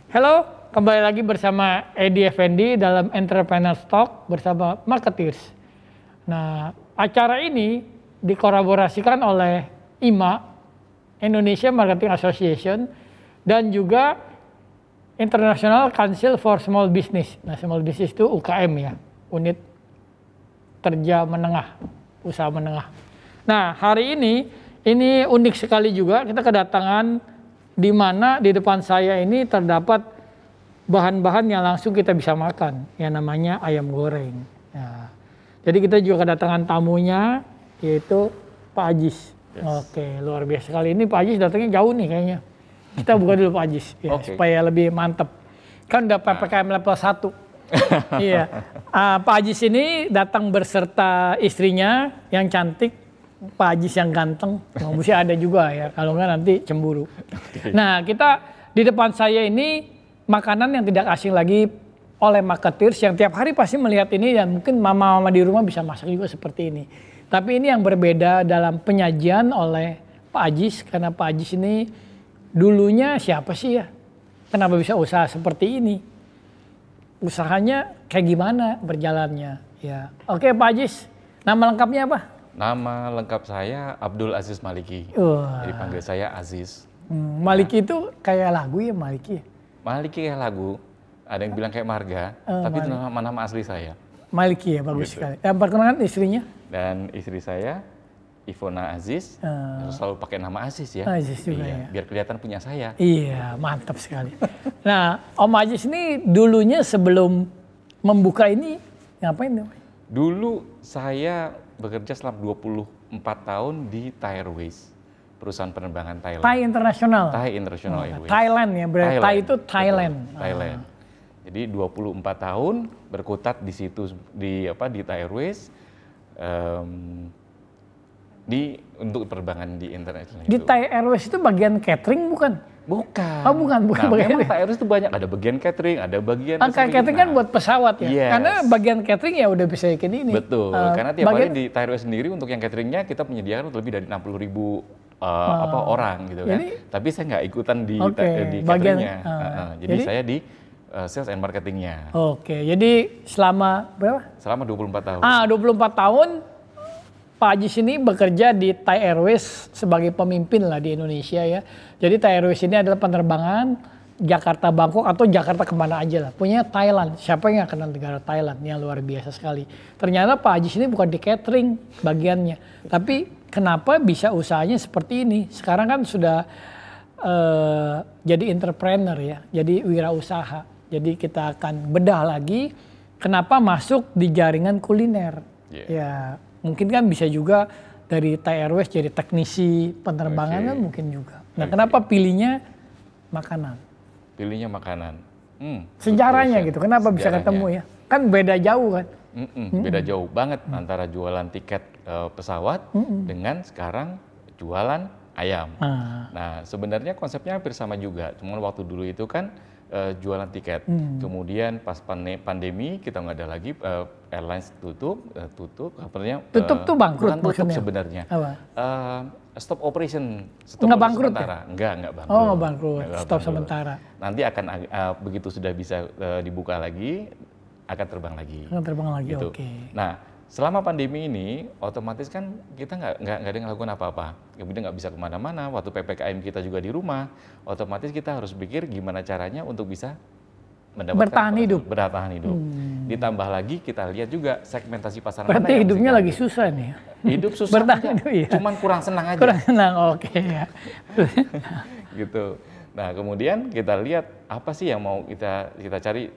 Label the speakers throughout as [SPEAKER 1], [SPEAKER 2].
[SPEAKER 1] Halo, kembali lagi bersama Edi Effendi dalam Entrepreneur Talk bersama Marketeers. Nah, acara ini dikolaborasikan oleh IMA, Indonesia Marketing Association, dan juga International Council for Small Business. Nah, Small Business itu UKM ya, unit kerja menengah, usaha menengah. Nah, hari ini unik sekali juga, kita kedatangan di mana di depan saya ini terdapat bahan-bahan yang langsung kita bisa makan, yang namanya ayam goreng. Nah, jadi kita juga kedatangan tamunya, yaitu Pak Ajis. Yes. Oke, luar biasa sekali. Ini Pak Ajis datangnya jauh nih kayaknya. Kita buka dulu Pak Ajis, ya, supaya lebih mantep. Kan udah PPKM level 1. Iya. Pak Ajis ini datang berserta istrinya yang cantik, Pak Ajis yang ganteng, mesti ada juga ya, kalau nggak nanti cemburu. Nah, kita di depan saya ini makanan yang tidak asing lagi oleh marketeers yang tiap hari pasti melihat ini, dan mungkin mama-mama di rumah bisa masak juga seperti ini. Tapi ini yang berbeda dalam penyajian oleh Pak Ajis, karena Pak Ajis ini dulunya siapa sih ya? Kenapa bisa usaha seperti ini? Usahanya kayak gimana berjalannya? Ya, oke Pak Ajis, nama lengkapnya apa?
[SPEAKER 2] Nama lengkap saya Abdul Aziz Maliki. Jadi panggil saya Aziz.
[SPEAKER 1] Maliki itu kayak lagu ya, Maliki?
[SPEAKER 2] Maliki kayak lagu. Ada yang bilang kayak marga, tapi itu nama asli saya.
[SPEAKER 1] Maliki ya, bagus gitu. Sekali. Yang perkenalkan istrinya?
[SPEAKER 2] Dan istri saya Ivona Aziz, selalu pakai nama Aziz ya.
[SPEAKER 1] Aziz juga ya.
[SPEAKER 2] Biar kelihatan punya saya.
[SPEAKER 1] Iya, mantap sekali. Nah, Om Aziz ini dulunya sebelum membuka ini ngapain?
[SPEAKER 2] Dulu saya bekerja selama 24 tahun di Thai Airways, perusahaan penerbangan Thailand.
[SPEAKER 1] Thai International.
[SPEAKER 2] Thai International Airways.
[SPEAKER 1] Thailand ya, berarti Thai itu Thailand.
[SPEAKER 2] Thailand. Jadi 24 tahun berkutat di situ di Thai Airways, untuk penerbangan di internasional.
[SPEAKER 1] Di Thai Airways itu bagian catering bukan?
[SPEAKER 2] Bukan.
[SPEAKER 1] Oh bukan
[SPEAKER 2] Nah,
[SPEAKER 1] bagian.
[SPEAKER 2] Memang Thai Airways itu banyak, ada bagian catering, ada bagian.
[SPEAKER 1] Catering kan buat pesawat ya.
[SPEAKER 2] Yes.
[SPEAKER 1] Karena bagian catering ya udah bisa bikin ini.
[SPEAKER 2] Betul. Karena tiap hari di Thai Airways sendiri untuk yang cateringnya kita menyediakan lebih dari 60.000 orang gitu kan. Tapi saya nggak ikutan di cateringnya. Jadi saya di sales and marketingnya.
[SPEAKER 1] Oke. Jadi selama berapa?
[SPEAKER 2] Selama 24 tahun.
[SPEAKER 1] 24 tahun. Pak Ajis ini bekerja di Thai Airways sebagai pemimpin lah di Indonesia ya. Jadi Thai Airways ini adalah penerbangan Jakarta Bangkok atau Jakarta kemana aja lah. Punya Thailand. Siapa yang nggak kenal negara Thailand? Yang luar biasa sekali. Ternyata Pak Ajis ini bukan di catering bagiannya. Tapi kenapa bisa usahanya seperti ini? Sekarang kan sudah jadi entrepreneur ya. Jadi wirausaha. Jadi kita akan bedah lagi kenapa masuk di jaringan kuliner. Ya. Mungkin kan bisa juga dari Thai Airways jadi teknisi penerbangan kan mungkin juga. Nah kenapa pilihnya makanan?
[SPEAKER 2] Pilihnya makanan.
[SPEAKER 1] Sejarahnya gitu, kenapa bisa ketemu ya? Kan beda jauh kan?
[SPEAKER 2] Beda jauh banget antara jualan tiket pesawat dengan sekarang jualan ayam. Nah sebenarnya konsepnya hampir sama juga, cuman waktu dulu itu kan jualan tiket. Kemudian pas pandemi kita nggak ada lagi, airlines tutup, kabarnya
[SPEAKER 1] tutup tuh bangkrut.
[SPEAKER 2] Bukan tutup sebenarnya. Stop operation.
[SPEAKER 1] Nggak bangkrut
[SPEAKER 2] sementara.
[SPEAKER 1] Ya?
[SPEAKER 2] Nggak bangkrut.
[SPEAKER 1] Oh nggak bangkrut, stop sementara.
[SPEAKER 2] Nanti akan begitu sudah bisa dibuka lagi, akan terbang lagi.
[SPEAKER 1] Akan terbang lagi,
[SPEAKER 2] gitu.
[SPEAKER 1] Oke.
[SPEAKER 2] Nah, selama pandemi ini, otomatis kan kita nggak ada yang lakukan apa-apa. Kemudian nggak bisa kemana-mana, waktu PPKM kita juga di rumah, otomatis kita harus pikir gimana caranya untuk bisa mendapatkan bertahan hidup. Ditambah lagi kita lihat juga segmentasi pasar.
[SPEAKER 1] Berarti hidupnya lagi susah nih.
[SPEAKER 2] Hidup susah,
[SPEAKER 1] bertahan hidup, ya.
[SPEAKER 2] Cuman kurang senang aja.
[SPEAKER 1] Kurang senang, oke ya.
[SPEAKER 2] Gitu. Nah kemudian kita lihat apa sih yang mau kita cari.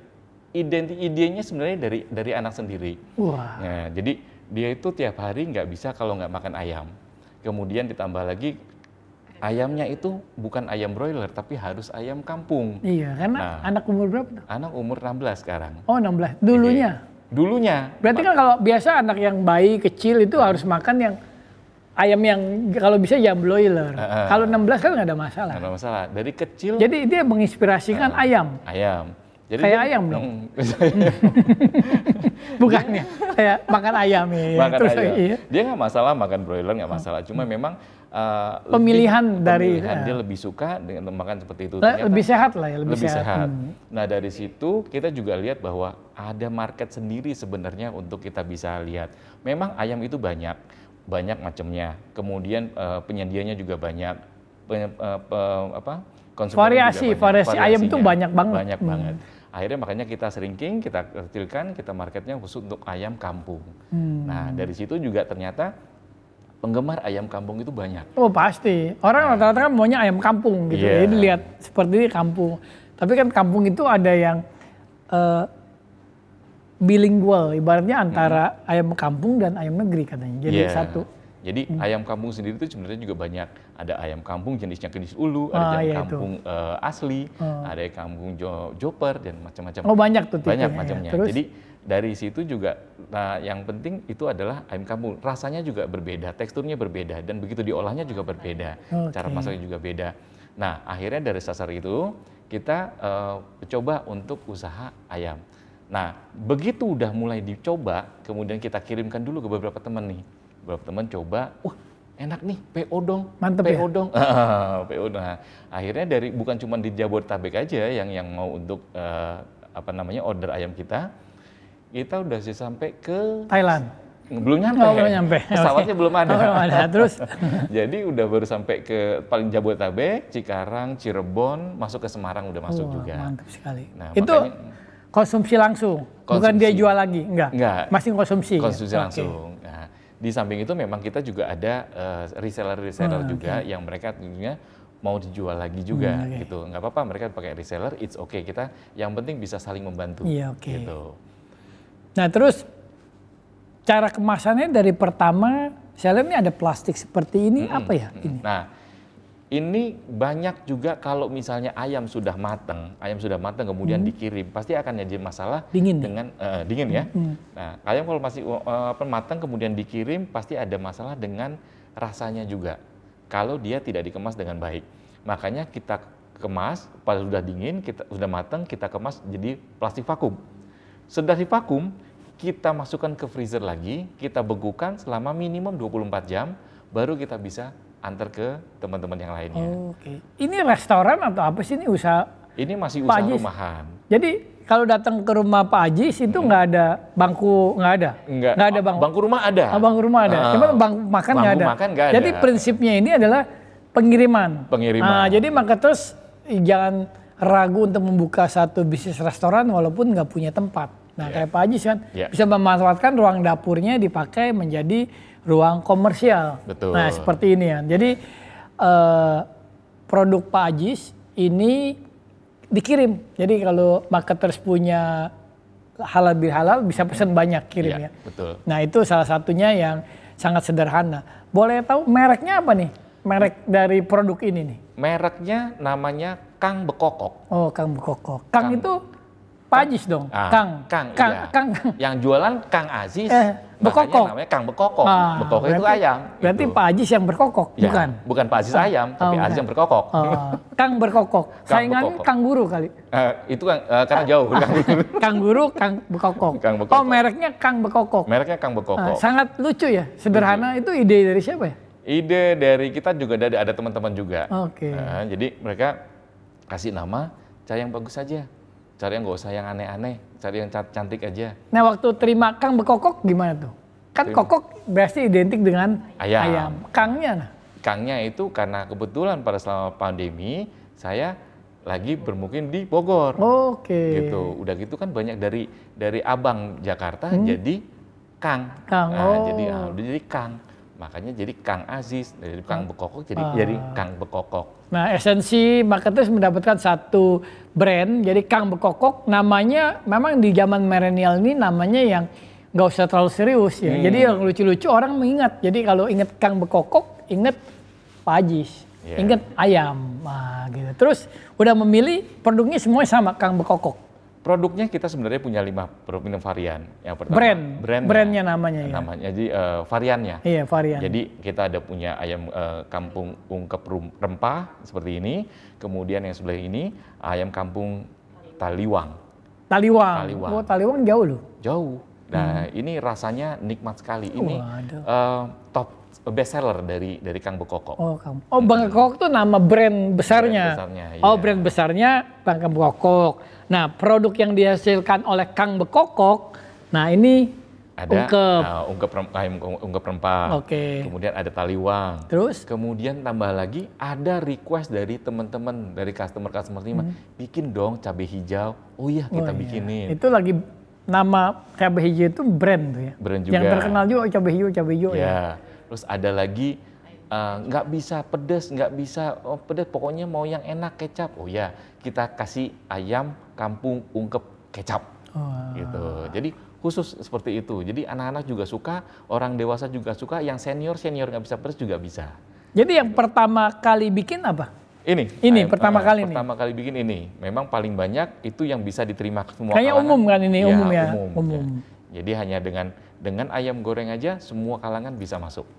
[SPEAKER 2] Idenya sebenarnya dari anak sendiri.
[SPEAKER 1] Wah.
[SPEAKER 2] Nah, jadi dia itu tiap hari nggak bisa kalau nggak makan ayam. Kemudian ditambah lagi ayamnya itu bukan ayam broiler tapi harus ayam kampung.
[SPEAKER 1] Iya, karena anak umur berapa tuh?
[SPEAKER 2] Anak umur 16 sekarang.
[SPEAKER 1] Oh 16, dulunya?
[SPEAKER 2] Dulunya.
[SPEAKER 1] Berarti kan kalau biasa anak yang bayi kecil itu harus makan yang ayam yang kalau bisa jam broiler. Kalau 16 kan nggak ada masalah.
[SPEAKER 2] Nggak ada masalah. Dari kecil.
[SPEAKER 1] Jadi dia menginspirasikan ayam.
[SPEAKER 2] Ayam.
[SPEAKER 1] Jadi kayak ayam dong. Bukannya kayak makan ayam ya.
[SPEAKER 2] Makan
[SPEAKER 1] terus
[SPEAKER 2] ayam.
[SPEAKER 1] Iya.
[SPEAKER 2] Dia nggak masalah makan broiler, nggak masalah. Cuma memang
[SPEAKER 1] pemilihan
[SPEAKER 2] dia lebih suka dengan makan seperti itu.
[SPEAKER 1] Lebih sehat lah ya, lebih
[SPEAKER 2] sehat. Nah dari situ kita juga lihat bahwa ada market sendiri sebenarnya untuk kita bisa lihat. Memang ayam itu banyak macamnya. Kemudian penyajiannya juga banyak.
[SPEAKER 1] Variasi ayam itu banyak banget.
[SPEAKER 2] Banyak banget. Akhirnya makanya kita shrinking, kita kecilkan, kita marketnya khusus untuk ayam kampung. Nah dari situ juga ternyata penggemar ayam kampung itu banyak.
[SPEAKER 1] Oh pasti, orang rata-rata kan maunya ayam kampung gitu. Jadi lihat seperti ini kampung. Tapi kan kampung itu ada yang bilingual, ibaratnya antara ayam kampung dan ayam negeri katanya. Jadi satu. Jadi
[SPEAKER 2] ayam kampung sendiri itu sebenarnya juga banyak. Ada ayam kampung jenisnya jenis ulu, ada ayam kampung asli, ada ayam kampung joper dan macam-macam.
[SPEAKER 1] Oh banyak tuh tipenya.
[SPEAKER 2] Banyak macamnya. Ya. Jadi dari situ juga, nah yang penting itu adalah ayam kampung. Rasanya juga berbeda, teksturnya berbeda, dan begitu diolahnya juga berbeda. Cara masaknya juga beda. Nah akhirnya dari sasar itu kita coba untuk usaha ayam. Nah begitu udah mulai dicoba, kemudian kita kirimkan dulu ke beberapa teman nih. Beberapa teman coba, wah enak nih, PO dong,
[SPEAKER 1] mantep
[SPEAKER 2] PO
[SPEAKER 1] ya?
[SPEAKER 2] dong, PO. Nah, akhirnya bukan cuma di Jabodetabek aja yang mau untuk order ayam kita udah sampai ke
[SPEAKER 1] Thailand.
[SPEAKER 2] Belum nyampe.
[SPEAKER 1] Oh, belum nyampe.
[SPEAKER 2] Pesawatnya belum ada.
[SPEAKER 1] Belum ada. Terus
[SPEAKER 2] jadi udah baru sampai ke paling Jabodetabek, Cikarang, Cirebon, masuk ke Semarang udah masuk juga.
[SPEAKER 1] Mantap sekali.
[SPEAKER 2] Nah,
[SPEAKER 1] itu konsumsi langsung, bukan dia jual lagi, enggak. Masih konsumsi.
[SPEAKER 2] Konsumsi langsung. Nah, di samping itu memang kita juga ada reseller juga yang mereka tentunya mau dijual lagi juga gitu. Nggak apa-apa mereka pakai reseller, it's okay. Kita yang penting bisa saling membantu.
[SPEAKER 1] Iya,
[SPEAKER 2] gitu.
[SPEAKER 1] Nah terus cara kemasannya dari pertama, saya lihat ini ada plastik seperti ini, apa ya ini?
[SPEAKER 2] Nah ini banyak juga kalau misalnya ayam sudah matang kemudian dikirim, pasti akan jadi masalah dengan dingin ya. Nah ayam kalau masih matang kemudian dikirim pasti ada masalah dengan rasanya juga. Kalau dia tidak dikemas dengan baik, makanya kita kemas pada sudah dingin, sudah matang kita kemas jadi plastik vakum. Sudah divakum, kita masukkan ke freezer lagi, kita bekukan selama minimum 24 jam, baru kita bisa antar ke teman-teman yang lainnya.
[SPEAKER 1] Ini restoran atau apa sih ini usaha?
[SPEAKER 2] Ini masih usaha rumahan.
[SPEAKER 1] Jadi kalau datang ke rumah Pak Ajis itu nggak ada bangku, nggak ada?
[SPEAKER 2] Nggak ada bangku. Bangku rumah ada.
[SPEAKER 1] Bangku rumah ada. Cuma bangku makan nggak ada. Jadi prinsipnya ini adalah pengiriman. Nah, jadi maka terus jangan ragu untuk membuka satu bisnis restoran walaupun nggak punya tempat. Nah kayak Pak Ajis kan bisa memanfaatkan ruang dapurnya dipakai menjadi ruang komersial.
[SPEAKER 2] Betul.
[SPEAKER 1] Nah seperti ini ya. Jadi produk Pak Ajis ini dikirim. Jadi kalau marketers punya halal bihalal bisa pesan banyak kirim ya.
[SPEAKER 2] Betul.
[SPEAKER 1] Nah itu salah satunya yang sangat sederhana. Boleh tahu mereknya apa nih? Merek dari produk ini nih?
[SPEAKER 2] Mereknya namanya Kang Bekokok.
[SPEAKER 1] Oh Kang Bekokok. Kang itu Pak Ajis dong? Kang.
[SPEAKER 2] Yang jualan Kang Aziz.
[SPEAKER 1] Bekokok.
[SPEAKER 2] Namanya Kang Bekokok. Bekokok itu ayam.
[SPEAKER 1] Berarti gitu. Pak Ajis yang berkokok, bukan?
[SPEAKER 2] Bukan Pak Ajis ayam, tapi Aziz yang berkokok.
[SPEAKER 1] Kang berkokok. Saingannya Kang Guru kali.
[SPEAKER 2] Itu karena jauh.
[SPEAKER 1] Kang Guru, Kang Bekokok. Oh mereknya Kang Bekokok.
[SPEAKER 2] Mereknya Kang Bekokok.
[SPEAKER 1] Sangat lucu ya, sederhana. Itu ide dari siapa ya?
[SPEAKER 2] Ide dari kita juga ada teman-teman juga.
[SPEAKER 1] Oke.
[SPEAKER 2] Jadi mereka kasih nama, cari yang bagus saja. Cari yang nggak usah yang aneh-aneh, cari yang cantik aja.
[SPEAKER 1] Nah waktu terima Kang Bekokok gimana tuh? Kan kokok berarti identik dengan ayam. Kangnya nah?
[SPEAKER 2] Kangnya itu karena kebetulan pada selama pandemi saya lagi bermukim di Bogor. Gitu. Udah gitu kan banyak dari abang Jakarta jadi Kang. Jadi Kang. Makanya jadi Kang Aziz, dari Kang Bekokok jadi Kang Bekokok.
[SPEAKER 1] Nah esensi marketers mendapatkan satu brand, jadi Kang Bekokok namanya memang di zaman milenial ini namanya yang nggak usah terlalu serius ya. Jadi yang lucu-lucu orang mengingat. Jadi kalau ingat Kang Bekokok, ingat Pak Ajis, ingat ayam. Nah, gitu. Terus udah memilih produknya semuanya sama Kang Bekokok.
[SPEAKER 2] Produknya kita sebenarnya punya 5 varian. Yang pertama
[SPEAKER 1] brandnya namanya ya.
[SPEAKER 2] Namanya jadi variannya.
[SPEAKER 1] Iya varian.
[SPEAKER 2] Jadi kita ada punya ayam kampung ungkep rempah seperti ini. Kemudian yang sebelah ini ayam kampung taliwang.
[SPEAKER 1] Taliwang.
[SPEAKER 2] Taliwang.
[SPEAKER 1] Oh, Taliwang jauh loh.
[SPEAKER 2] Jauh. Nah, ini rasanya nikmat sekali. Ini top best seller dari Kang Bekokok.
[SPEAKER 1] Bang Bekokok itu nama brand besarnya.
[SPEAKER 2] Iya.
[SPEAKER 1] Brand besarnya Bang Bekokok. Nah, produk yang dihasilkan oleh Kang Bekokok, nah ini
[SPEAKER 2] ada ungkep rempah. Kemudian ada taliwang.
[SPEAKER 1] Terus?
[SPEAKER 2] Kemudian tambah lagi ada request dari teman-teman, dari customer Lima, bikin dong cabai hijau. Oh iya, kita bikinin.
[SPEAKER 1] Itu lagi nama cabai hijau itu brand tuh ya.
[SPEAKER 2] Brand juga.
[SPEAKER 1] Yang terkenal juga cabai hijau
[SPEAKER 2] ya. Terus ada lagi nggak bisa pedas, pokoknya mau yang enak kecap. Oh ya, kita kasih ayam kampung ungkep kecap. Gitu. Jadi khusus seperti itu. Jadi anak-anak juga suka, orang dewasa juga suka, yang senior nggak bisa pedas juga bisa.
[SPEAKER 1] Jadi yang pertama kali bikin apa?
[SPEAKER 2] Ini
[SPEAKER 1] pertama kali
[SPEAKER 2] bikin ini. Memang paling banyak itu yang bisa diterima semua
[SPEAKER 1] kalangan. Kayaknya umum kan ini, ya, umum.
[SPEAKER 2] Ya. Jadi hanya dengan ayam goreng aja semua kalangan bisa masuk.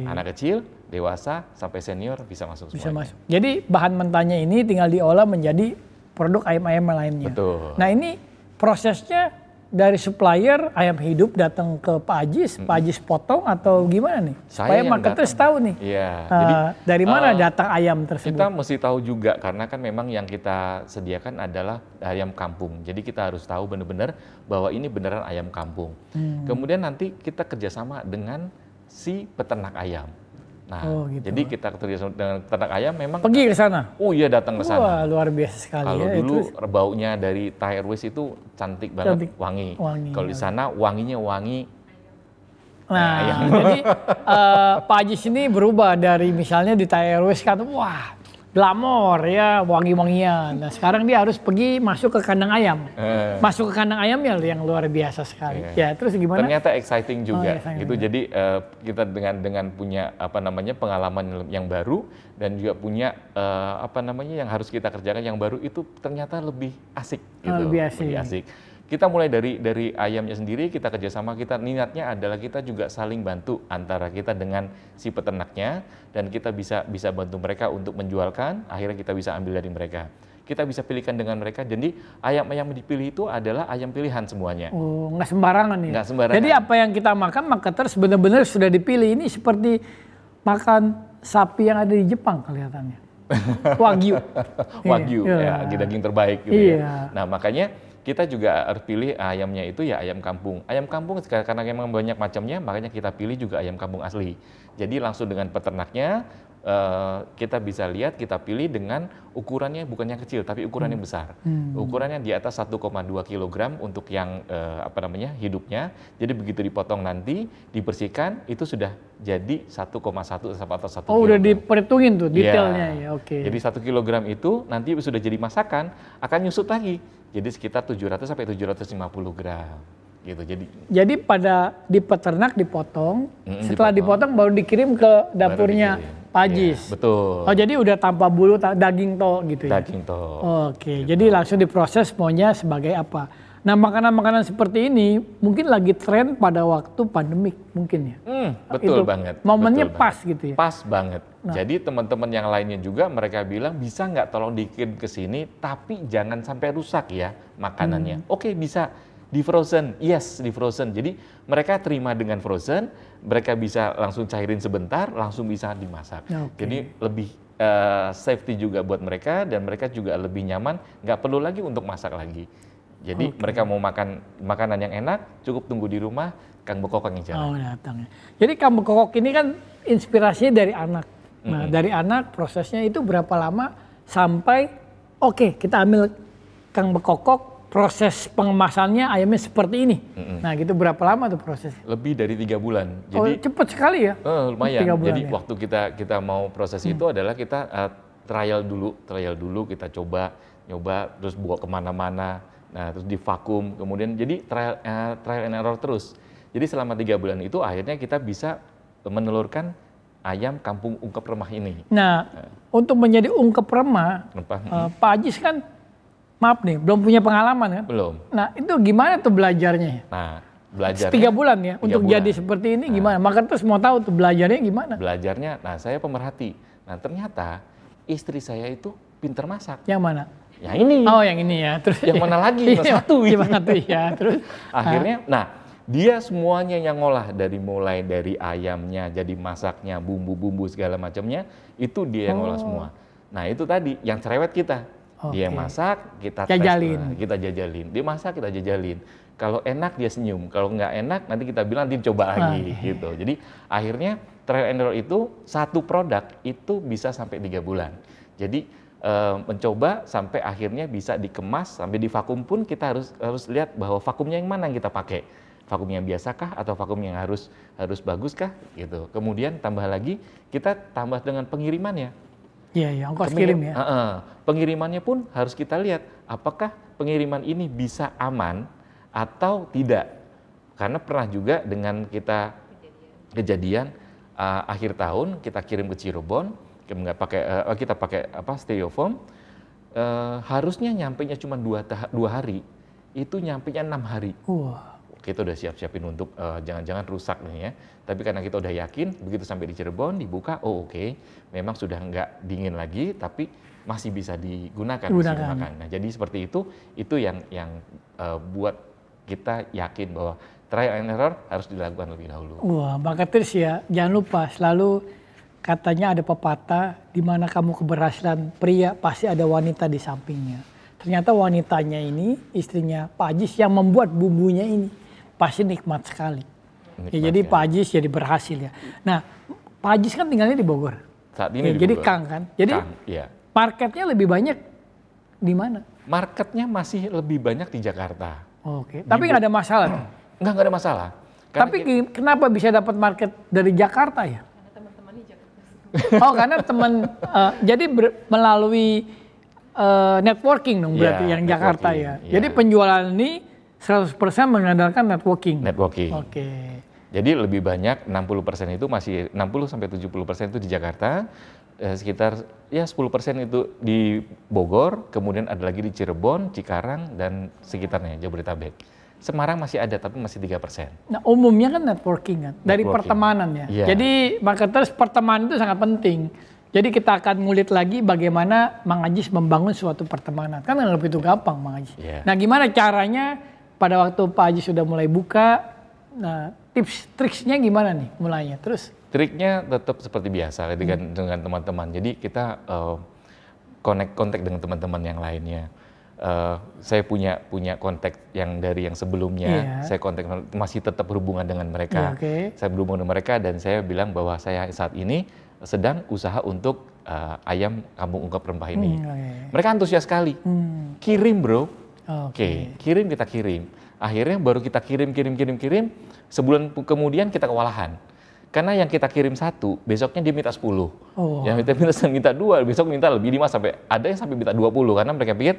[SPEAKER 2] Anak kecil, dewasa, sampai senior bisa masuk semuanya.
[SPEAKER 1] Jadi bahan mentahnya ini tinggal diolah menjadi produk ayam-ayam lainnya.
[SPEAKER 2] Betul.
[SPEAKER 1] Nah, ini prosesnya dari supplier ayam hidup datang ke Pak Ajis potong atau gimana nih? Supaya marketers tahu nih.
[SPEAKER 2] Iya.
[SPEAKER 1] Jadi dari mana datang ayam tersebut?
[SPEAKER 2] Kita mesti tahu juga karena kan memang yang kita sediakan adalah ayam kampung. Jadi kita harus tahu benar-benar bahwa ini beneran ayam kampung. Kemudian nanti kita kerjasama dengan si peternak ayam. Nah, jadi kita kerjasama dengan peternak ayam memang
[SPEAKER 1] pergi ke sana.
[SPEAKER 2] Oh iya, datang ke sana.
[SPEAKER 1] Wah, luar biasa sekali.
[SPEAKER 2] Kalau dulu baunya dari Thai Airways itu cantik banget, wangi. Kalau di sana wanginya wangi.
[SPEAKER 1] Nah, jadi Pak Ajis ini berubah dari misalnya di Thai Airways kan, wah, glamor ya, wangi-wangian. Nah, sekarang dia harus pergi masuk ke kandang ayam. Masuk ke kandang ayam yang luar biasa sekali. Ya, terus gimana?
[SPEAKER 2] Ternyata exciting juga gitu. Jadi kita dengan punya pengalaman yang baru dan juga punya yang harus kita kerjakan yang baru itu ternyata lebih asik gitu. Lebih asik. Kita mulai dari ayamnya sendiri, kita kerjasama, niatnya adalah kita juga saling bantu antara kita dengan si peternaknya dan kita bisa bantu mereka untuk menjualkan, akhirnya kita bisa ambil dari mereka. Kita bisa pilihkan dengan mereka, jadi ayam-ayam yang dipilih itu adalah ayam pilihan semuanya.
[SPEAKER 1] Oh, nggak sembarangan ya?
[SPEAKER 2] Nggak sembarangan.
[SPEAKER 1] Jadi apa yang kita makan, marketers benar-benar sudah dipilih. Ini seperti makan sapi yang ada di Jepang kelihatannya. Wagyu.
[SPEAKER 2] Wagyu, ya, daging terbaik gitu ya. Nah, makanya kita juga harus pilih ayamnya itu ya ayam kampung. Ayam kampung karena memang banyak macamnya, makanya kita pilih juga ayam kampung asli. Jadi langsung dengan peternaknya kita bisa lihat, kita pilih dengan ukurannya bukan yang kecil, tapi ukurannya besar. Ukurannya di atas 1,2 kg untuk yang hidupnya. Jadi begitu dipotong nanti, dibersihkan, itu sudah jadi 1,1 atau 1 kg.
[SPEAKER 1] Oh, udah diperhitungin tuh detailnya ya,
[SPEAKER 2] Jadi 1 kg itu nanti sudah jadi masakan, akan nyusut lagi. Jadi sekitar 700 sampai 750 gram. Gitu. Jadi
[SPEAKER 1] di peternak dipotong, setelah dipotong baru dikirim ke dapurnya Pak Ajis.
[SPEAKER 2] Ya, betul.
[SPEAKER 1] Oh, jadi udah tanpa bulu, daging toh gitu ya.
[SPEAKER 2] Daging toh.
[SPEAKER 1] Oke, gitu. Jadi langsung diproses maunya sebagai apa. Nah, makanan-makanan seperti ini mungkin lagi tren pada waktu pandemik mungkin ya.
[SPEAKER 2] Betul banget.
[SPEAKER 1] Momennya pas gitu ya.
[SPEAKER 2] Pas banget. Nah. Jadi teman-teman yang lainnya juga mereka bilang bisa nggak tolong dikirim ke sini, tapi jangan sampai rusak ya makanannya. Oke, bisa. Di frozen, yes, di frozen. Jadi mereka terima dengan frozen, mereka bisa langsung cairin sebentar, langsung bisa dimasak. Jadi lebih safety juga buat mereka dan mereka juga lebih nyaman, nggak perlu lagi untuk masak lagi. Jadi mereka mau makan makanan yang enak, cukup tunggu di rumah, Kang Bekokok yang jalan.
[SPEAKER 1] Oh, datang ya. Jadi Kang Bekokok ini kan inspirasinya dari anak. Nah, dari anak prosesnya itu berapa lama sampai kita ambil Kang Bekokok, proses pengemasannya ayamnya seperti ini. Nah, gitu berapa lama tuh prosesnya?
[SPEAKER 2] Lebih dari 3 bulan. Jadi
[SPEAKER 1] cepat sekali ya?
[SPEAKER 2] Lumayan. Jadi waktu kita mau proses itu adalah kita trial dulu, kita coba terus bawa kemana-mana. Nah, terus divakum, kemudian jadi trial and error terus. Jadi selama 3 bulan itu akhirnya kita bisa menelurkan ayam kampung ungkep remah ini.
[SPEAKER 1] Nah, untuk menjadi ungkep remah, Pak Ajis kan maaf nih, belum punya pengalaman kan?
[SPEAKER 2] Belum.
[SPEAKER 1] Nah, itu gimana tuh belajarnya?
[SPEAKER 2] Nah, belajarnya
[SPEAKER 1] 3 bulan ya, untuk jadi seperti ini gimana? Maka terus mau tahu tuh belajarnya gimana?
[SPEAKER 2] Belajarnya, saya pemerhati. Nah, ternyata istri saya itu pinter masak.
[SPEAKER 1] Yang mana?
[SPEAKER 2] yang ini.
[SPEAKER 1] Oh, yang ini ya. Terus
[SPEAKER 2] yang mana lagi? Cuma satu.
[SPEAKER 1] Cuma satu ya. Terus
[SPEAKER 2] akhirnya, nah dia semuanya yang ngolah mulai dari ayamnya, jadi masaknya, bumbu-bumbu segala macamnya, itu dia yang ngolah semua. Nah itu tadi yang cerewet kita. Dia yang masak, kita
[SPEAKER 1] jajalin.
[SPEAKER 2] tes, kita jajalin. Dia masak, kita jajalin. Kalau enak dia senyum, kalau nggak enak nanti kita bilang nanti coba lagi gitu. Jadi akhirnya trial and error itu satu produk itu bisa sampai 3 bulan. Jadi mencoba sampai akhirnya bisa dikemas, sampai di vakum pun kita harus lihat bahwa vakumnya yang mana yang kita pakai. Vakum yang biasakah atau vakum yang harus baguskah gitu. Kemudian tambah lagi kita tambah dengan pengirimannya.
[SPEAKER 1] Iya, ongkos kirim ya.
[SPEAKER 2] Pengirimannya pun harus kita lihat apakah pengiriman ini bisa aman atau tidak. Karena pernah juga dengan kita kejadian akhir tahun kita kirim ke Cirebon, kita pakai styrofoam, harusnya nyampenya cuma 2 hari, itu nyampenya 6 hari. Kita udah siap-siapin untuk jangan-jangan rusak nih ya. Tapi karena kita udah yakin, begitu sampai di Cirebon dibuka, oke, memang sudah nggak dingin lagi, tapi masih bisa digunakan. Nah, jadi seperti itu yang buat kita yakin bahwa trial and error harus dilakukan lebih dahulu.
[SPEAKER 1] Wah, marketers ya, jangan lupa selalu katanya ada pepatah, di mana kamu keberhasilan pria pasti ada wanita di sampingnya. Ternyata wanitanya ini, istrinya Pak Ajis yang membuat bumbunya ini, pasti nikmat sekali. Jadi Pak Ajis jadi berhasil ya. Nah, Pak Ajis kan tinggalnya di Bogor.
[SPEAKER 2] Saat ini di
[SPEAKER 1] jadi
[SPEAKER 2] Bogor.
[SPEAKER 1] Kang kan. Jadi marketnya lebih banyak di mana?
[SPEAKER 2] Marketnya masih lebih banyak di Jakarta.
[SPEAKER 1] Oke. Tapi nggak ada masalah.
[SPEAKER 2] Nggak ada masalah.
[SPEAKER 1] Tapi kenapa bisa dapat market dari Jakarta ya?
[SPEAKER 3] Karena teman-teman di Jakarta.
[SPEAKER 1] Oh, karena teman jadi melalui networking dong berarti yang Jakarta ya. Jadi penjualan ini 100% mengandalkan networking.
[SPEAKER 2] Oke. Jadi lebih banyak 60% itu masih 60-70% itu di Jakarta, sekitar ya 10% itu di Bogor, kemudian ada lagi di Cirebon, Cikarang dan sekitarnya Jabodetabek. Semarang masih ada tapi masih 3%.
[SPEAKER 1] Nah, umumnya kan networking kan dari pertemanan ya. Jadi marketers pertemanan itu sangat penting. Jadi kita akan ngulik lagi bagaimana Mang Ajis membangun suatu pertemanan. Kan nggak begitu gampang Mang Ajis. Nah, gimana caranya pada waktu Pak Ajis sudah mulai buka, nah tips triksnya gimana nih mulainya? Terus
[SPEAKER 2] triknya tetap seperti biasa dengan teman-teman. Jadi kita kontak dengan teman-teman yang lainnya. Saya punya kontak yang dari yang sebelumnya, saya kontak masih tetap berhubungan dengan mereka. Saya berhubungan dengan mereka dan saya bilang bahwa saya saat ini sedang usaha untuk ayam kampung ungkep rempah ini. Mereka antusias sekali. Kirim bro. Kirim kita kirim. Akhirnya baru kita kirim. Sebulan kemudian kita kewalahan. Karena yang kita kirim 1, besoknya dia minta 10. Yang minta 2, besok minta lebih 5 sampai ada yang sampai minta 20 karena mereka pikir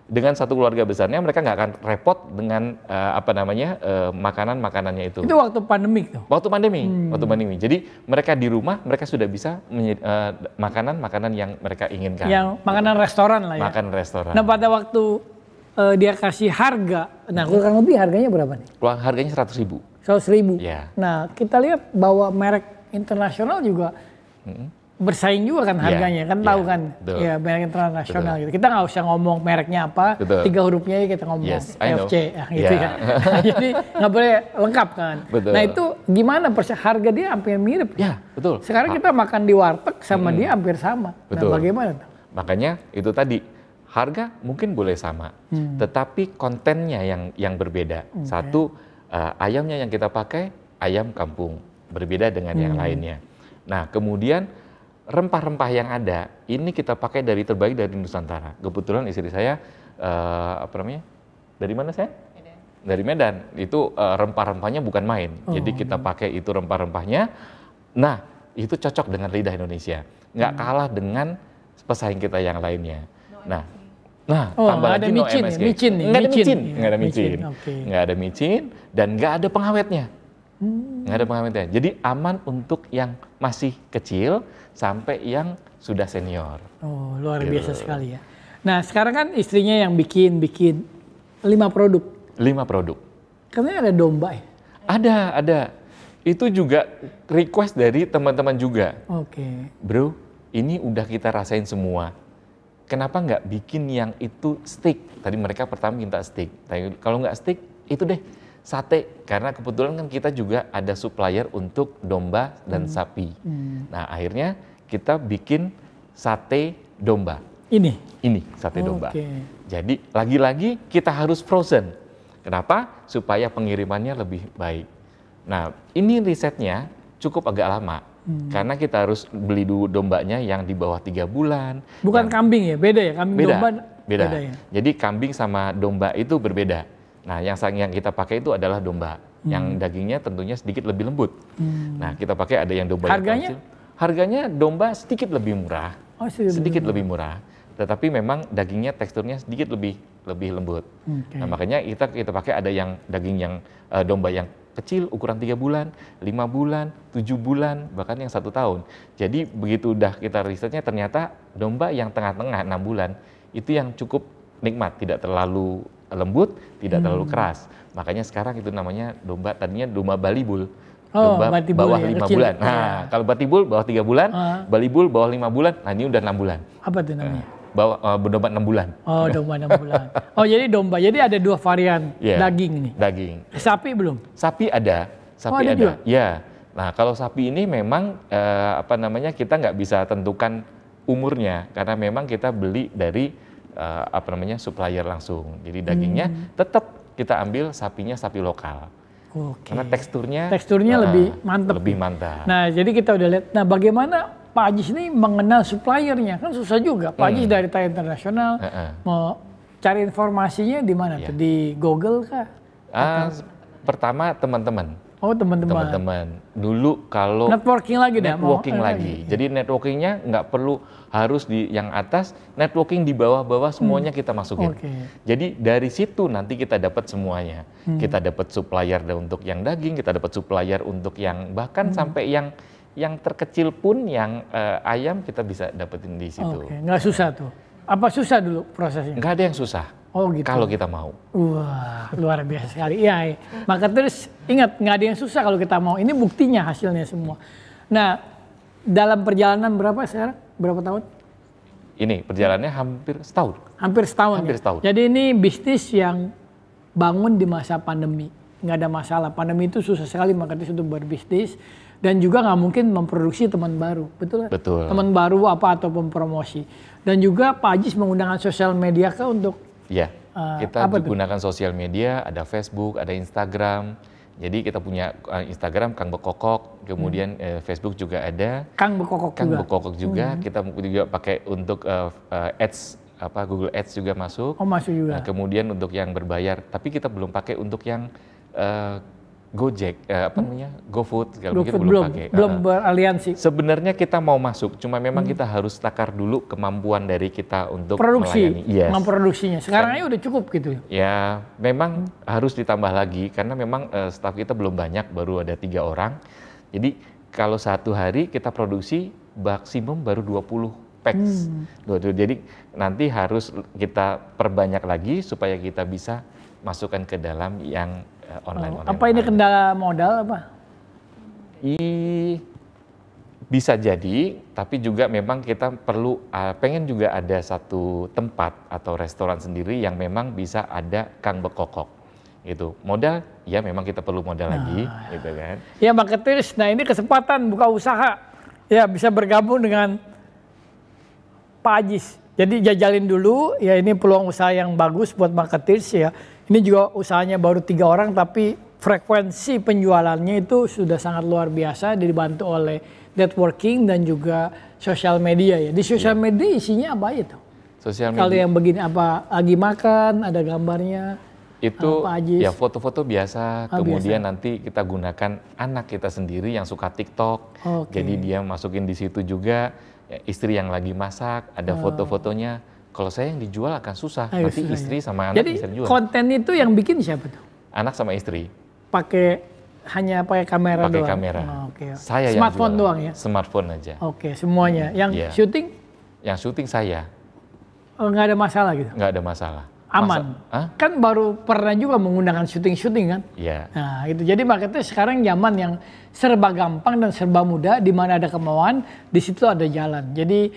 [SPEAKER 2] dengan satu keluarga besarnya mereka nggak akan repot dengan makanan-makanannya itu.
[SPEAKER 1] Itu waktu pandemik tuh.
[SPEAKER 2] Waktu pandemi. Jadi mereka di rumah mereka sudah bisa makanan-makanan yang mereka inginkan.
[SPEAKER 1] Yang makanan restoran lah ya.
[SPEAKER 2] Makanan restoran.
[SPEAKER 1] Nah, pada waktu dia kasih harga, nah kurang lebih harganya berapa nih?
[SPEAKER 2] Harganya 100.000.
[SPEAKER 1] 100.000.
[SPEAKER 2] Ya.
[SPEAKER 1] Nah, kita lihat bahwa merek internasional juga bersaing juga kan harganya, kan tahu kan? Ya, merek internasional gitu. Kita nggak usah ngomong mereknya apa, 3 hurufnya kita ngomong FC, gitu ya. Jadi nggak boleh lengkap kan. Nah itu gimana harga dia hampir mirip.
[SPEAKER 2] Ya, betul.
[SPEAKER 1] Sekarang kita makan di warteg sama dia hampir sama. Nah, bagaimana?
[SPEAKER 2] Makanya itu tadi. Harga mungkin boleh sama, tetapi kontennya yang berbeda. Satu, ayamnya yang kita pakai ayam kampung, berbeda dengan yang lainnya. Nah, kemudian rempah-rempah yang ada, ini kita pakai terbaik dari Nusantara. Kebetulan istri saya, dari mana saya?
[SPEAKER 3] Medan.
[SPEAKER 2] Dari Medan. Itu rempah-rempahnya bukan main. Jadi kita pakai itu rempah-rempahnya. Nah, itu cocok dengan lidah Indonesia. Nggak kalah dengan pesaing kita yang lainnya. Nah, tambah lagi no MSG. Nggak ada micin dan nggak ada pengawetnya. Jadi aman untuk yang masih kecil sampai yang sudah senior.
[SPEAKER 1] Oh, luar biasa sekali ya. Nah, sekarang kan istrinya yang bikin 5 produk.
[SPEAKER 2] 5 produk.
[SPEAKER 1] Katanya ada domba ya?
[SPEAKER 2] Ada. Itu juga request dari teman-teman juga.
[SPEAKER 1] Oke.
[SPEAKER 2] Bro, ini udah kita rasain semua. kenapa nggak bikin yang itu steak? Tadi mereka pertama minta steak. Tapi kalau nggak steak, itu deh sate. Karena kebetulan kan kita juga ada supplier untuk domba dan sapi. Nah, akhirnya kita bikin sate domba. Ini sate domba. Jadi lagi-lagi kita harus frozen. Kenapa? Supaya pengirimannya lebih baik. Nah, ini risetnya cukup agak lama. Karena kita harus beli dulu dombanya yang di bawah 3 bulan.
[SPEAKER 1] Bukan kambing ya? Beda ya? Kambing
[SPEAKER 2] beda,
[SPEAKER 1] domba
[SPEAKER 2] beda.
[SPEAKER 1] Ya?
[SPEAKER 2] Jadi kambing sama domba itu berbeda. Nah, yang kita pakai itu adalah domba. Yang dagingnya tentunya sedikit lebih lembut. Nah, kita pakai ada yang domba
[SPEAKER 1] harganya?
[SPEAKER 2] yang kecil. Harganya domba sedikit lebih murah. Sedikit lebih murah. Tetapi memang dagingnya teksturnya sedikit lebih lembut. Nah, makanya kita pakai ada yang daging yang domba yang kecil ukuran 3 bulan, 5 bulan, 7 bulan, bahkan yang 1 tahun. Jadi begitu udah kita risetnya ternyata domba yang tengah-tengah 6 bulan itu yang cukup nikmat, tidak terlalu lembut, tidak terlalu keras. Makanya sekarang itu namanya domba, tadinya domba Balibul. Domba bawah 5 bulan. Nah, kalau Batibul bawah 3 bulan, Balibul bawah 5 bulan, nah ini udah 6 bulan.
[SPEAKER 1] Apa itu namanya?
[SPEAKER 2] Domba 6 bulan.
[SPEAKER 1] Oh, domba 6 bulan. Oh, jadi domba. Jadi ada 2 varian daging ini.
[SPEAKER 2] Daging.
[SPEAKER 1] Sapi belum?
[SPEAKER 2] Sapi ada. Sapi ada. Juga? Ya. Nah, kalau sapi ini memang kita nggak bisa tentukan umurnya karena memang kita beli dari supplier langsung. Jadi dagingnya tetap kita ambil sapinya sapi lokal. Karena teksturnya lebih mantap. Lebih mantap.
[SPEAKER 1] Nah, jadi kita udah lihat. Nah, bagaimana Pak Ajis ini mengenal suppliernya? Kan susah juga. Pak Ajis dari TAI Internasional mau cari informasinya di mana tuh? Di Google kah?
[SPEAKER 2] Pertama teman-teman.
[SPEAKER 1] Oh, teman-teman.
[SPEAKER 2] Teman-teman. Dulu kalau
[SPEAKER 1] networking lagi dah.
[SPEAKER 2] Networking lagi. Jadi networkingnya nggak perlu harus di yang atas, networking di bawah-bawah semuanya kita masukin. Jadi dari situ nanti kita dapat semuanya. Kita dapat supplier untuk yang daging, kita dapat supplier untuk yang bahkan sampai yang terkecil pun yang ayam kita bisa dapetin di situ.
[SPEAKER 1] Nggak susah tuh. Apa susah dulu prosesnya?
[SPEAKER 2] Nggak ada yang susah.
[SPEAKER 1] Oh gitu.
[SPEAKER 2] Kalau kita mau.
[SPEAKER 1] Wah, luar biasa sekali. Iya. Maka terus ingat, nggak ada yang susah kalau kita mau. Ini buktinya hasilnya semua. Nah, dalam perjalanan berapa sekarang? Berapa tahun?
[SPEAKER 2] Ini perjalanannya hampir setahun.
[SPEAKER 1] Hampir setahun.
[SPEAKER 2] Hampir setahun.
[SPEAKER 1] Jadi ini bisnis yang bangun di masa pandemi. Nggak ada masalah. Pandemi itu susah sekali maka itu untuk berbisnis. Dan juga nggak mungkin memproduksi teman baru. Betul?
[SPEAKER 2] Betul.
[SPEAKER 1] Teman baru ataupun promosi. Dan juga Pak Ajis menggunakan sosial media kah untuk
[SPEAKER 2] kita gunakan sosial media, ada Facebook, ada Instagram. Jadi kita punya Instagram Kang Bekokok, kemudian Facebook juga ada.
[SPEAKER 1] Kang Bekokok
[SPEAKER 2] juga. Kita juga pakai untuk ads, Google Ads juga masuk.
[SPEAKER 1] Oh, masuk juga.
[SPEAKER 2] Nah, kemudian untuk yang berbayar, tapi kita belum pakai untuk yang Gojek, GoFood, kalau gitu belum pakai.
[SPEAKER 1] Belum beraliansi.
[SPEAKER 2] Sebenarnya kita mau masuk, cuma memang kita harus takar dulu kemampuan dari kita untuk
[SPEAKER 1] produksi,
[SPEAKER 2] melayani.
[SPEAKER 1] memproduksinya. Sekarang aja udah cukup gitu.
[SPEAKER 2] Ya, memang harus ditambah lagi karena memang staf kita belum banyak, baru ada 3 orang. Jadi kalau satu hari kita produksi maksimum baru 20 packs. Jadi nanti harus kita perbanyak lagi supaya kita bisa masukkan ke dalam yang online.
[SPEAKER 1] Apa ini kendala modal apa?
[SPEAKER 2] Bisa jadi, tapi juga memang kita perlu pengen juga ada satu tempat atau restoran sendiri yang memang bisa ada Kang Bekokok. Gitu. Modal, ya memang kita perlu modal lagi, gitu kan.
[SPEAKER 1] Ya marketeers, nah ini kesempatan buka usaha. Ya bisa bergabung dengan Pak Ajis. Jadi jajalin dulu, ya ini peluang usaha yang bagus buat marketeers ya. Ini juga usahanya baru 3 orang tapi frekuensi penjualannya itu sudah sangat luar biasa, dibantu oleh networking dan juga sosial media ya. Di sosial media isinya apa aja tuh?
[SPEAKER 2] Sosial media.
[SPEAKER 1] Kalau yang begini apa lagi makan, ada gambarnya?
[SPEAKER 2] Itu ya foto-foto biasa, kemudian nanti kita gunakan anak kita sendiri yang suka TikTok. Jadi dia masukin di situ juga, ya, istri yang lagi masak, ada foto-fotonya. Kalau saya yang dijual akan susah, nanti istri sama anak bisa dijual.
[SPEAKER 1] Jadi konten itu yang bikin siapa tuh?
[SPEAKER 2] Anak sama istri.
[SPEAKER 1] Hanya pakai kamera doang?
[SPEAKER 2] Pakai kamera. Saya
[SPEAKER 1] smartphone
[SPEAKER 2] yang jual.
[SPEAKER 1] doang ya?
[SPEAKER 2] Smartphone aja.
[SPEAKER 1] Semuanya. Yang syuting?
[SPEAKER 2] Yang syuting saya.
[SPEAKER 1] Nggak ada masalah gitu?
[SPEAKER 2] Nggak ada masalah.
[SPEAKER 1] Aman? Kan baru pernah juga menggunakan syuting kan?
[SPEAKER 2] Iya.
[SPEAKER 1] Nah gitu, jadi marketnya sekarang zaman yang serba gampang dan serba mudah, di mana ada kemauan, di situ ada jalan. Jadi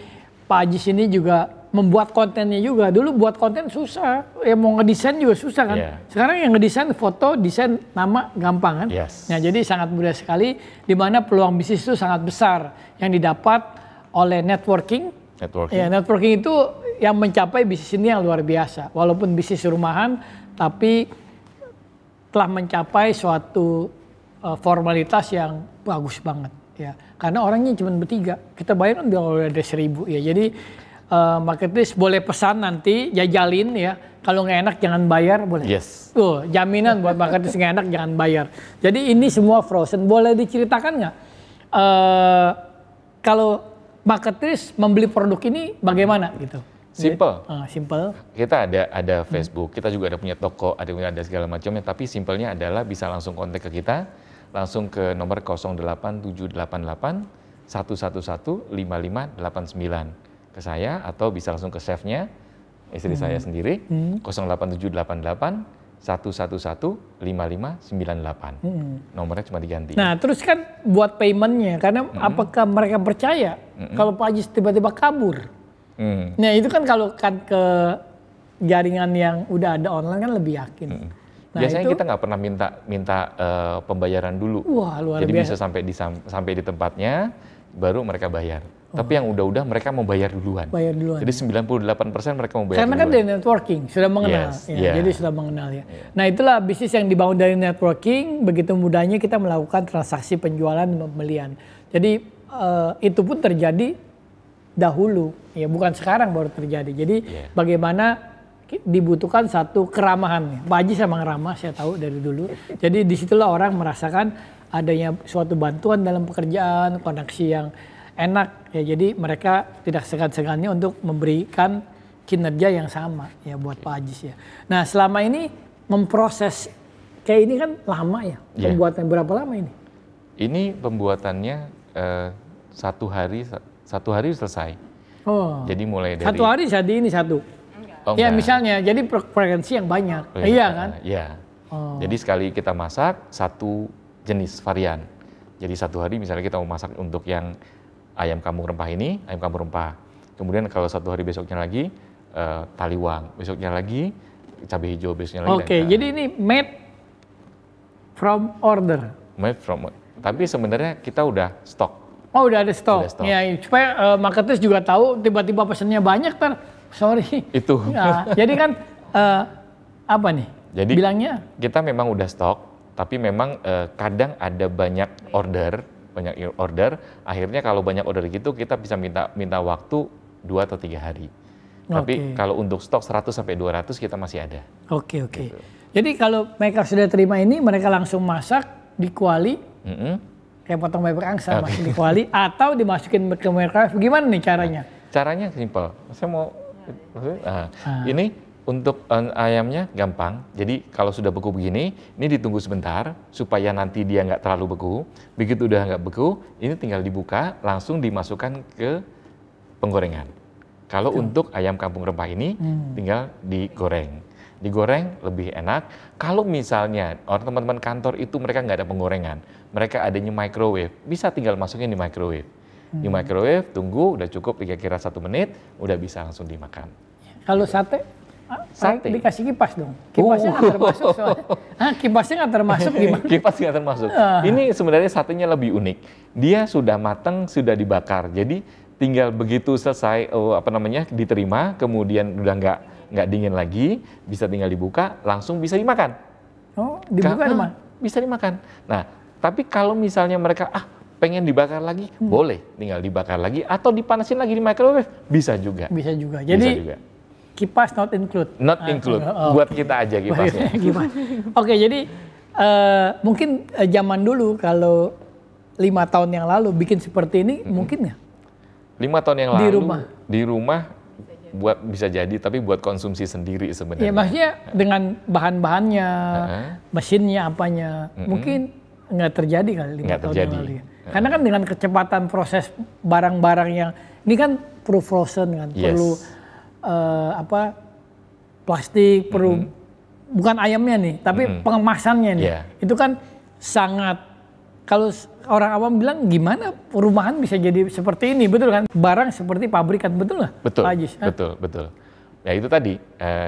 [SPEAKER 1] Pak Ajis ini juga membuat kontennya juga. Dulu buat konten susah, ya mau ngedesain juga susah kan. Sekarang yang ngedesain foto, desain nama gampang kan. Nah jadi sangat mudah sekali, di mana peluang bisnis itu sangat besar yang didapat oleh networking. Ya, networking itu yang mencapai bisnis ini yang luar biasa. Walaupun bisnis rumahan, tapi telah mencapai suatu formalitas yang bagus banget. Ya, karena orangnya cuma bertiga. Kita bayar kan udah ada 1.000 ya. Jadi marketplace boleh pesan nanti, jajalin ya. Kalau nggak enak jangan bayar, boleh. Tuh, jaminan buat marketplace nggak enak jangan bayar. Jadi ini semua frozen. Boleh diceritakan nggak? Kalau marketplace membeli produk ini bagaimana gitu?
[SPEAKER 2] Simple.
[SPEAKER 1] Simple.
[SPEAKER 2] Kita ada Facebook, kita juga ada punya toko, ada segala macamnya. Tapi simpelnya adalah bisa langsung kontak ke kita, langsung ke nomor 08788 111 5589 ke saya, atau bisa langsung ke chefnya, istri saya sendiri, 08788 111 5598. Nomornya cuma diganti.
[SPEAKER 1] Nah terus kan buat paymentnya, karena apakah mereka percaya kalau Pak Haji tiba-tiba kabur? Nah itu kan kalau kan ke jaringan yang udah ada online kan lebih yakin. Nah,
[SPEAKER 2] biasanya
[SPEAKER 1] itu,
[SPEAKER 2] kita nggak pernah minta pembayaran dulu.
[SPEAKER 1] Wah, luar
[SPEAKER 2] Jadi
[SPEAKER 1] biasa.
[SPEAKER 2] bisa sampai di tempatnya, baru mereka bayar. Tapi yang udah mereka mau bayar duluan.
[SPEAKER 1] Bayar duluan.
[SPEAKER 2] Jadi 98% mereka mau bayar
[SPEAKER 1] Karena
[SPEAKER 2] duluan.
[SPEAKER 1] kan dari networking, sudah mengenal. Jadi sudah mengenal ya. Nah itulah bisnis yang dibangun dari networking, begitu mudahnya kita melakukan transaksi penjualan dan pembelian. Jadi itu pun terjadi dahulu, ya bukan sekarang baru terjadi. Jadi bagaimana dibutuhkan satu keramahan. Pak Haji sama ngeramah, saya tahu dari dulu. Jadi disitulah orang merasakan adanya suatu bantuan dalam pekerjaan, koneksi yang enak ya. Jadi mereka tidak segan-segannya untuk memberikan kinerja yang sama ya buat Pak Haji ya. Nah selama ini memproses kayak ini kan lama ya. Pembuatan berapa lama ini? Ini
[SPEAKER 2] pembuatannya satu hari selesai. Jadi mulai dari
[SPEAKER 1] satu hari jadi ini satu. Ya misalnya jadi frekuensi yang banyak. Iya kan?
[SPEAKER 2] Iya. Jadi sekali kita masak satu jenis varian. Jadi satu hari misalnya kita mau masak untuk yang ayam kampung rempah ini, ayam kampung rempah. Kemudian kalau satu hari besoknya lagi taliwang, besoknya lagi cabai hijau, besoknya lagi.
[SPEAKER 1] Jadi ini made from order.
[SPEAKER 2] Made from. Tapi sebenarnya kita udah stok.
[SPEAKER 1] Oh udah ada stok. Ya supaya marketers juga tahu tiba-tiba pesannya banyak sorry.
[SPEAKER 2] Itu.
[SPEAKER 1] Ya, jadi kan apa nih?
[SPEAKER 2] Jadi
[SPEAKER 1] bilangnya
[SPEAKER 2] kita memang udah stok, tapi memang kadang ada banyak order, akhirnya kalau banyak order gitu kita bisa minta waktu 2 atau 3 hari. Tapi kalau untuk stok 100 sampai 200 kita masih ada.
[SPEAKER 1] Gitu. Jadi kalau mereka sudah terima ini, mereka langsung masak di kuali, kayak potong bebek angsa, masuk di kuali, atau dimasukin ke microwave. Gimana nih caranya?
[SPEAKER 2] Caranya simple. Saya mau ini untuk ayamnya gampang. Jadi kalau sudah beku begini, ini ditunggu sebentar supaya nanti dia nggak terlalu beku. Begitu udah nggak beku, ini tinggal dibuka, langsung dimasukkan ke penggorengan. Kalau untuk ayam kampung rempah ini, tinggal digoreng. Digoreng lebih enak. Kalau misalnya orang teman-teman kantor itu mereka nggak ada penggorengan, mereka adanya microwave, bisa tinggal masukin di microwave. Di microwave, tunggu, udah cukup kira-kira 1 menit, udah bisa langsung dimakan.
[SPEAKER 1] Kalau sate? Dikasih kipas dong. Kipasnya nggak termasuk soalnya. Kipasnya nggak termasuk gimana?
[SPEAKER 2] Kipas nggak termasuk. Ini sebenarnya satenya lebih unik. Dia sudah matang, sudah dibakar. Jadi tinggal begitu selesai diterima, kemudian udah nggak dingin lagi, bisa tinggal dibuka, langsung bisa dimakan.
[SPEAKER 1] Oh, dibuka emang?
[SPEAKER 2] Bisa dimakan. Nah, tapi kalau misalnya mereka pengen dibakar lagi, boleh tinggal dibakar lagi atau dipanasin lagi di microwave, bisa juga.
[SPEAKER 1] Bisa juga. Jadi kipas not include.
[SPEAKER 2] Not include. Buat kita aja kipasnya.
[SPEAKER 1] Oke, jadi mungkin zaman dulu kalau 5 tahun yang lalu bikin seperti ini mungkin nggak?
[SPEAKER 2] 5 tahun yang lalu
[SPEAKER 1] di rumah
[SPEAKER 2] buat bisa jadi, tapi buat konsumsi sendiri sebenarnya.
[SPEAKER 1] Ya maksudnya dengan bahan-bahannya, mesinnya, apanya, mungkin nggak terjadi kali 5 tahun yang lalu. Ya. Karena kan dengan kecepatan proses barang-barang yang ini kan perlu frozen kan, perlu plastik, perlu bukan ayamnya nih, tapi pengemasannya nih, itu kan sangat kalau orang awam bilang gimana perumahan bisa jadi seperti ini, betul kan? Barang seperti pabrikan, betul nggak?
[SPEAKER 2] Betul,
[SPEAKER 1] Pak Ajis?
[SPEAKER 2] betul. Ya itu tadi,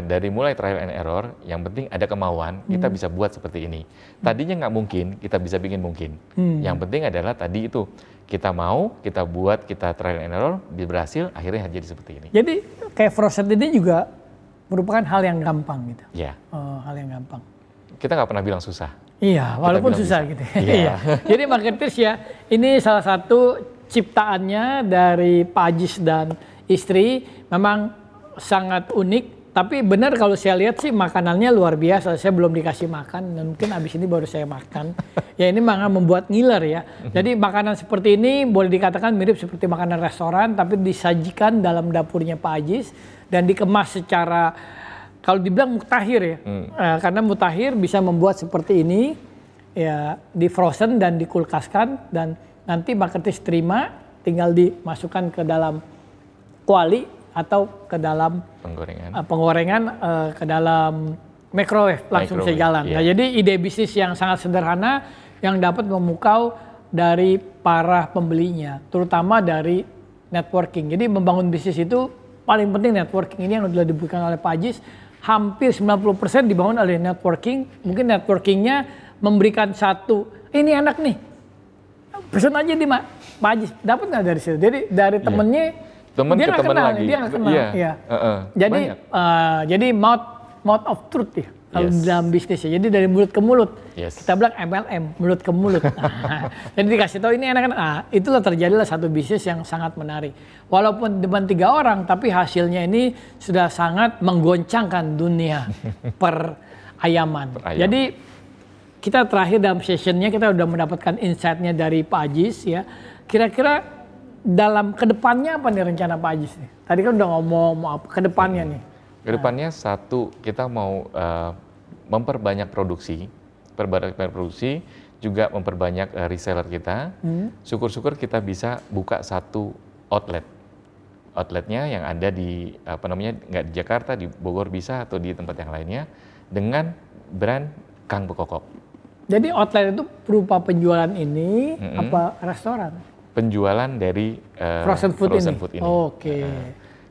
[SPEAKER 2] dari mulai trial and error, yang penting ada kemauan, kita bisa buat seperti ini. Tadinya nggak mungkin, kita bisa bikin mungkin. Yang penting adalah tadi itu, kita mau, kita buat, kita trial and error, berhasil, akhirnya jadi seperti ini.
[SPEAKER 1] Jadi kayak Frozen ini juga merupakan hal yang gampang gitu?
[SPEAKER 2] Iya.
[SPEAKER 1] Hal yang gampang.
[SPEAKER 2] Kita nggak pernah bilang susah.
[SPEAKER 1] Iya, walaupun susah
[SPEAKER 2] bisa.
[SPEAKER 1] gitu.
[SPEAKER 2] Iya.
[SPEAKER 1] Jadi marketers ya, ini salah satu ciptaannya dari Pak Ajis dan istri, memang sangat unik, tapi benar kalau saya lihat sih makanannya luar biasa. Saya belum dikasih makan dan mungkin abis ini baru saya makan. Ya ini membuat ngiler ya. Jadi makanan seperti ini boleh dikatakan mirip seperti makanan restoran, tapi disajikan dalam dapurnya Pak Ajis dan dikemas secara, kalau dibilang mutakhir ya, karena mutakhir bisa membuat seperti ini ya, di frozen dan dikulkaskan, dan nanti marketers terima, tinggal dimasukkan ke dalam kuali atau ke dalam penggorengan, ke dalam microwave langsung bisa jalan. Nah, jadi ide bisnis yang sangat sederhana yang dapat memukau dari para pembelinya, terutama dari networking. Jadi membangun bisnis itu paling penting networking, ini yang sudah diberikan oleh Pak Ajis. Hampir 90% dibangun oleh networking. Mungkin networkingnya memberikan satu, ini enak nih, pesen aja di Pak Ajis, dapat nggak dari situ? Jadi dari temennya,
[SPEAKER 2] temen
[SPEAKER 1] dia
[SPEAKER 2] ke temen
[SPEAKER 1] kenal,
[SPEAKER 2] lagi.
[SPEAKER 1] Dia nggak kenal.
[SPEAKER 2] Iya.
[SPEAKER 1] Jadi mouth of truth ya kalau dalam bisnis ya. Jadi dari mulut ke mulut. Kita bilang MLM, mulut ke mulut. Jadi dikasih tahu ini enak. Itulah terjadilah satu bisnis yang sangat menarik. Walaupun depan 3 orang, tapi hasilnya ini sudah sangat menggoncangkan dunia ayaman. Jadi kita terakhir dalam sessionnya kita sudah mendapatkan insight-nya dari Pak Ajis ya. Kira-kira dalam kedepannya apa nih rencana Pak Ajis nih? Tadi kan udah ngomong mau apa kedepannya nih?
[SPEAKER 2] Kedepannya satu, kita mau memperbanyak produksi, juga memperbanyak reseller kita. Syukur-syukur kita bisa buka satu outlet. Outletnya yang ada di nggak di Jakarta, di Bogor bisa, atau di tempat yang lainnya dengan brand Kang Bekokok.
[SPEAKER 1] Jadi outlet itu berupa penjualan ini apa restoran?
[SPEAKER 2] Penjualan dari
[SPEAKER 1] frozen food ini. Oke.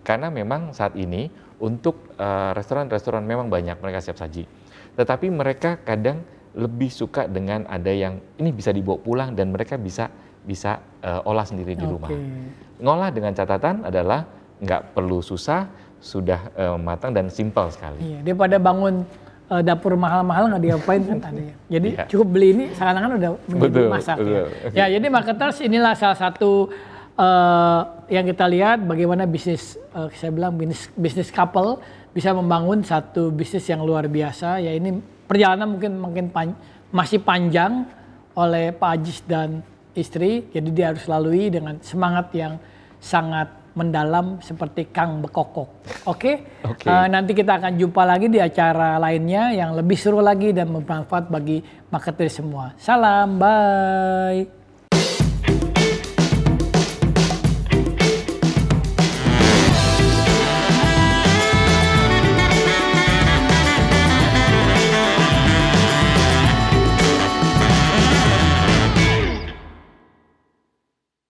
[SPEAKER 2] Karena memang saat ini untuk restoran-restoran memang banyak mereka siap saji, tetapi mereka kadang lebih suka dengan ada yang ini bisa dibawa pulang dan mereka bisa olah sendiri di rumah. Ngolah dengan catatan adalah nggak perlu susah, sudah matang dan simpel sekali.
[SPEAKER 1] Iya, daripada bangun dapur mahal-mahal nggak diapain kan tadi. Jadi cukup beli ini seakan-akan udah menjadi masak. Ya, jadi marketers inilah salah satu yang kita lihat bagaimana bisnis, saya bilang bisnis couple bisa membangun satu bisnis yang luar biasa. Ya ini perjalanan mungkin masih panjang oleh Pak Ajis dan istri. Jadi dia harus lalui dengan semangat yang sangat mendalam seperti Kang Bekokok. Oke? Nanti kita akan jumpa lagi di acara lainnya yang lebih seru lagi dan bermanfaat bagi marketer semua. Salam, bye.